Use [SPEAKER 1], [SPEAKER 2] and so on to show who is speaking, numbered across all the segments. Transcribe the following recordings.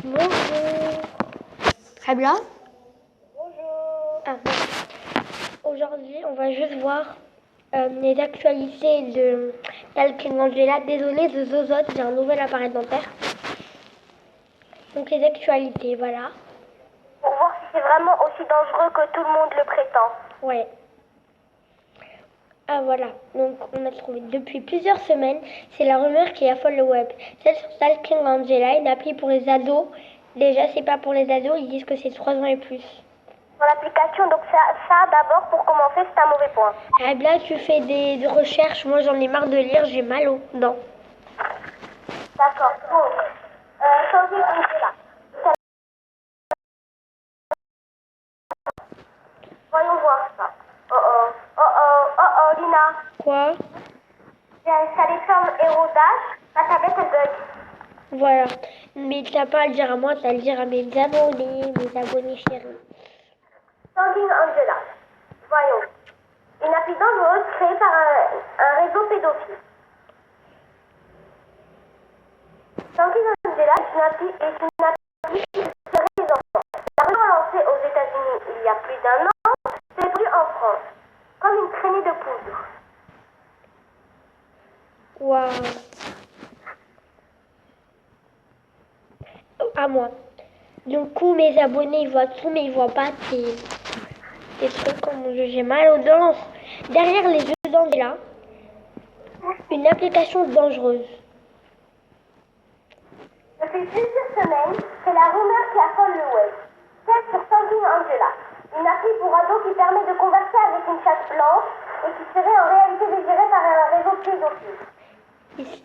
[SPEAKER 1] Bonjour. Très bien.
[SPEAKER 2] Bonjour.
[SPEAKER 1] Aujourd'hui, on va juste voir les actualités de Talking Angela. Désolée de zozote, j'ai un nouvel appareil dentaire. Donc les actualités, voilà.
[SPEAKER 2] Pour voir si c'est vraiment aussi dangereux que tout le monde le prétend.
[SPEAKER 1] Ouais. Ah voilà, donc on a trouvé depuis plusieurs semaines, c'est la rumeur qui affole le web. Celle sur Talking Angela, une appli pour les ados. Déjà, c'est pas pour les ados, ils disent que c'est 3 ans et plus.
[SPEAKER 2] Pour l'application, donc ça d'abord, pour commencer, c'est un mauvais point.
[SPEAKER 1] Ah là, tu fais des recherches, moi j'en ai marre de lire, j'ai mal aux dents.
[SPEAKER 2] D'accord, donc, Talking Angela. Voyons voir ça. Oh, Lina.
[SPEAKER 1] Quoi?
[SPEAKER 2] J'ai installé Forme Hero Dash, la tablette elle bug.
[SPEAKER 1] Voilà. Mais t'as pas à le dire à moi, t'as à le dire à mes abonnés chéris.
[SPEAKER 2] Talking Angela. Voyons. Une appli dangereuse créée par un réseau pédophile. Talking Angela est une appli qui serait les enfants. La rumeur lancée aux États-Unis il y a plus d'un an s'est produite en France, comme une traînée de poudre.
[SPEAKER 1] Waouh. À moi. Du coup, mes abonnés, ils voient tout, mais ils voient pas tes trucs comme j'ai mal aux dents. Derrière les deux dents, là, une application dangereuse.
[SPEAKER 2] Depuis plusieurs semaines, c'est la rumeur qui affole le web. Celle sur Talking Angela, une appli pour ados qui permet de converser avec une chatte blanche et qui serait en réalité désirée par un réseau pédophile.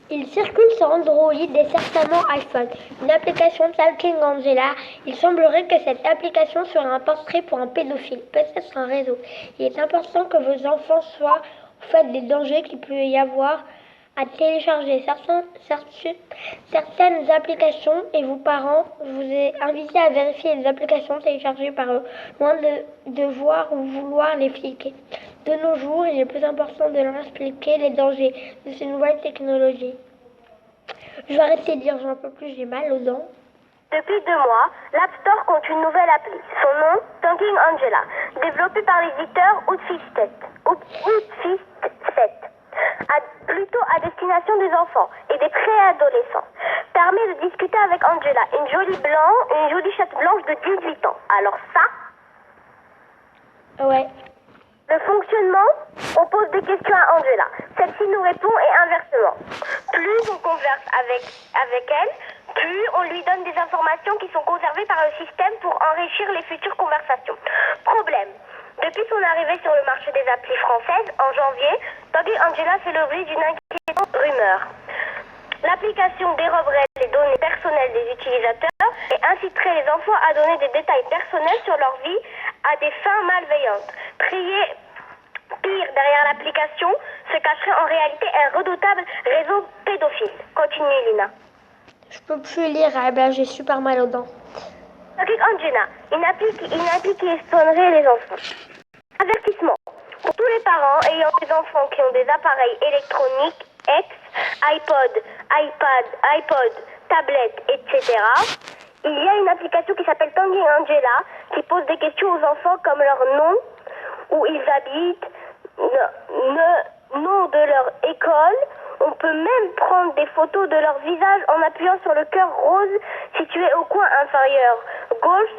[SPEAKER 1] Il circule sur Android et certainement iPhone. Une application Talking Angela. Il semblerait que cette application soit un portrait pour un pédophile, peut-être un réseau. Il est important que vos enfants soient au fait des dangers qu'il peut y avoir à télécharger certaines applications et vos parents, je vous ai invité à vérifier les applications téléchargées par eux, loin de voir ou vouloir les fliquer. De nos jours, il est plus important de leur expliquer les dangers de ces nouvelles technologies. Je vais arrêter de dire, j'en peux plus, j'ai mal aux dents.
[SPEAKER 2] Depuis 2 mois, l'App Store compte une nouvelle appli. Son nom, Talking Angela, développée par l'éditeur Outfistet, plutôt à destination des enfants et des préadolescents. Permet de discuter avec Angela, une jolie chatte blanche de 18 ans. Alors ça,
[SPEAKER 1] Ouais.
[SPEAKER 2] le fonctionnement, on pose des questions à Angela. Celle-ci nous répond et inversement. Plus on converse avec elle, plus on lui donne des informations qui sont conservées par le système pour enrichir les futures conversations. Problème. Depuis son arrivée sur le marché des applis françaises, en janvier, Talking Angela fait l'objet d'une inquiétante rumeur. L'application déroberait les données personnelles des utilisateurs et inciterait les enfants à donner des détails personnels sur leur vie à des fins malveillantes. Pire, derrière l'application se cacherait en réalité un redoutable réseau pédophile. Continue, Lina.
[SPEAKER 1] Je peux plus lire, ah ben, j'ai super mal aux dents.
[SPEAKER 2] Talking Angela, une appli qui espionnerait les enfants. Avertissement. Pour tous les parents ayant des enfants qui ont des appareils électroniques, iPod, tablettes, etc., il y a une application qui s'appelle Talking Angela qui pose des questions aux enfants comme leur nom, où ils habitent, nom de leur école. On peut même prendre des photos de leur visage en appuyant sur le cœur rose situé au coin inférieur gauche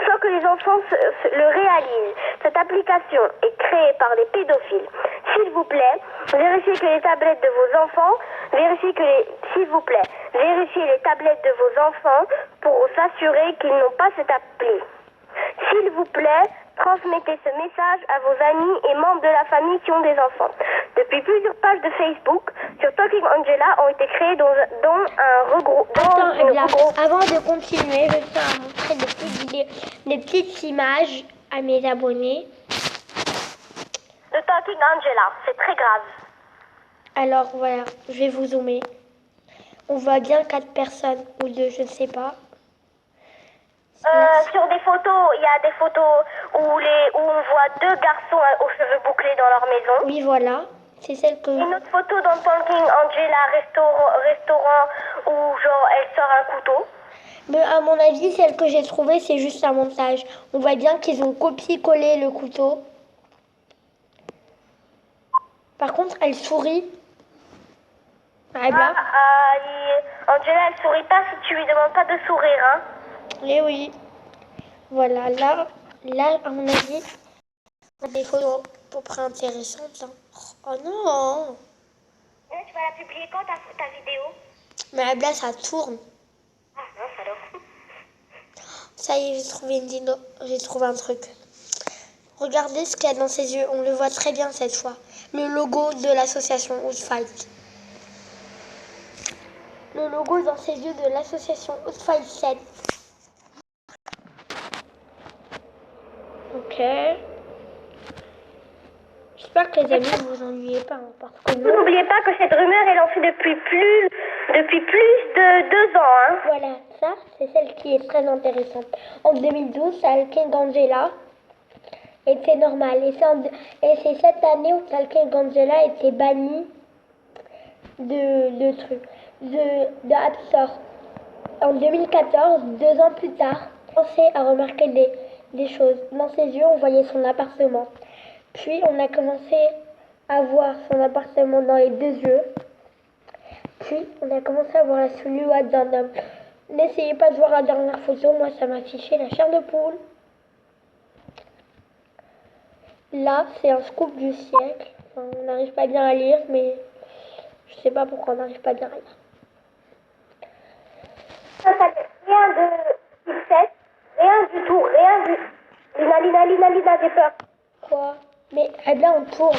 [SPEAKER 2] sans que les enfants le réalisent. Cette application est créée par des pédophiles. S'il vous plaît, vérifiez que les tablettes de vos enfants, vérifiez les tablettes de vos enfants pour s'assurer qu'ils n'ont pas cette appli. S'il vous plaît, transmettez ce message à vos amis et membres de la famille qui ont des enfants. Depuis plusieurs pages de Facebook sur Talking Angela ont été créées dont un regroupement.
[SPEAKER 1] Avant de continuer, je vais te montrer des petites vidéos, des petites images à mes abonnés.
[SPEAKER 2] De Talking Angela, c'est très grave.
[SPEAKER 1] Alors voilà, je vais vous zoomer. On voit bien 4 personnes ou 2, je ne sais pas.
[SPEAKER 2] Sur des photos, il y a des photos où on voit 2 garçons aux cheveux bouclés dans leur maison.
[SPEAKER 1] Oui, voilà. C'est celle que...
[SPEAKER 2] Une autre photo dans Talking Angela restaurant où genre elle sort un couteau.
[SPEAKER 1] Mais à mon avis, celle que j'ai trouvée, c'est juste un montage. On voit bien qu'ils ont copié-collé le couteau. Par contre, elle sourit. Angela,
[SPEAKER 2] Angela, elle sourit pas si tu lui demandes pas de sourire, hein.
[SPEAKER 1] eh oui. Voilà, là, à mon avis, on a des photos à peu près intéressantes. Hein. Oh non!
[SPEAKER 2] Tu vas la publier quand ta vidéo?
[SPEAKER 1] Mais là, ça tourne.
[SPEAKER 2] Ah mince alors.
[SPEAKER 1] Ça y est, j'ai trouvé un truc. Regardez ce qu'il y a dans ses yeux. On le voit très bien cette fois. Le logo de l'association Outfight. Le logo dans ses yeux de l'association Outfight 7. Ok. J'espère que les amis ne vous ennuyez pas. Hein, parce que nous...
[SPEAKER 2] N'oubliez pas que cette rumeur est lancée depuis plus de 2 ans. Hein.
[SPEAKER 1] Voilà, ça, c'est celle qui est très intéressante. En 2012, Talking Angela était normal. Et c'est cette année où Talking Angela était banni de App Store. En 2014, 2 ans plus tard, on commençait à remarquer des choses. Dans ses yeux, on voyait son appartement. Puis, on a commencé à voir son appartement dans les 2 yeux. Puis, on a commencé à voir la silhouette d'un homme. N'essayez pas de voir la dernière photo, moi ça m'a affiché la chair de poule. Là, c'est un scoop du siècle. Enfin, on n'arrive pas bien à lire, mais je sais pas pourquoi on n'arrive pas bien à lire.
[SPEAKER 2] Ça rien de succès, rien du tout, rien du... Lina, j'ai peur.
[SPEAKER 1] Quoi? Mais là, on tourne.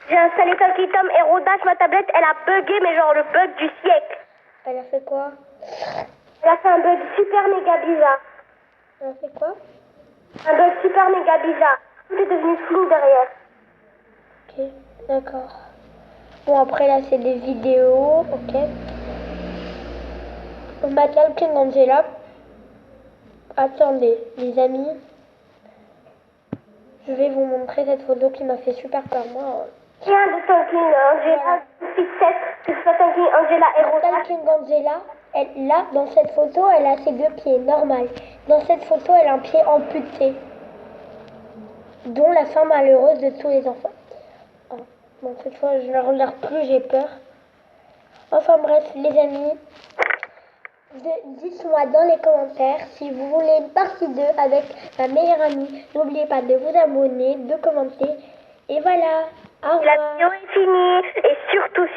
[SPEAKER 2] J'ai installé Talkie Tom et rodage, ma tablette, elle a bugué, mais genre le bug du siècle.
[SPEAKER 1] Elle a fait quoi?
[SPEAKER 2] Elle a fait un bug super méga bizarre.
[SPEAKER 1] Elle a fait quoi?
[SPEAKER 2] Un bug super méga bizarre. Tout est devenu flou derrière.
[SPEAKER 1] Ok, d'accord. Bon, après là, c'est des vidéos, ok. On m'a Talking Angela. Attendez, les amis. Je vais vous montrer cette photo qui m'a fait super peur, moi.
[SPEAKER 2] Rien de Talking Angela, que ce soit Talking Angela et rodage.
[SPEAKER 1] Talking Angela, là, dans cette photo, elle a ses 2 pieds, normal. Dans cette photo, elle a un pied amputé. Dont la fin malheureuse de tous les enfants. Oh. Bon, cette fois, je ne la regarde plus, j'ai peur. Enfin bref, les amis, dites-moi dans les commentaires si vous voulez une partie 2 avec ma meilleure amie. N'oubliez pas de vous abonner, de commenter. Et voilà, au revoir.
[SPEAKER 2] La vidéo est finie et surtout